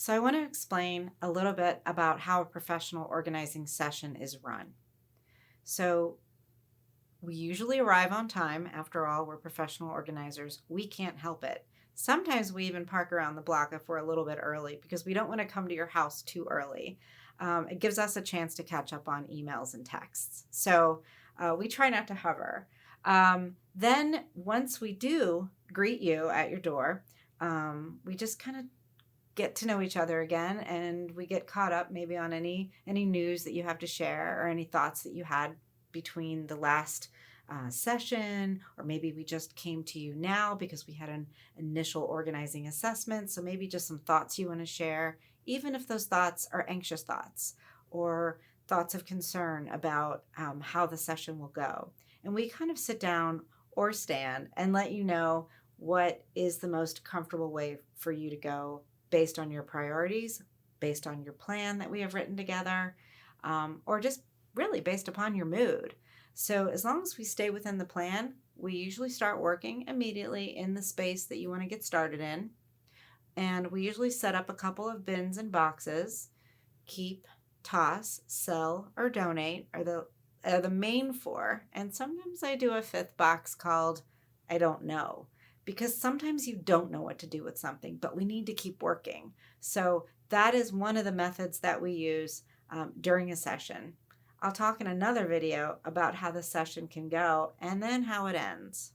So I want to explain a little bit about how a professional organizing session is run. So we usually arrive on time. After all, we're professional organizers. We can't help it. Sometimes we even park around the block if we're a little bit early because we don't want to come to your house too early. It gives us a chance to catch up on emails and texts. So we try not to hover. Then once we do greet you at your door, we just kind of get to know each other again, and we get caught up maybe on any news that you have to share or any thoughts that you had between the last session, or maybe we just came to you now because we had an initial organizing assessment, so maybe just some thoughts you want to share, even if those thoughts are anxious thoughts or thoughts of concern about how the session will go. And we kind of sit down or stand and let you know what is the most comfortable way for you to go based on your priorities, based on your plan that we have written together, or just really based upon your mood. So as long as we stay within the plan, we usually start working immediately in the space that you want to get started in. And we usually set up a couple of bins and boxes. Keep, toss, sell, or donate are the main four. And sometimes I do a fifth box called I don't know, because sometimes you don't know what to do with something, but we need to keep working. So that is one of the methods that we use during a session. I'll talk in another video about how the session can go and then how it ends.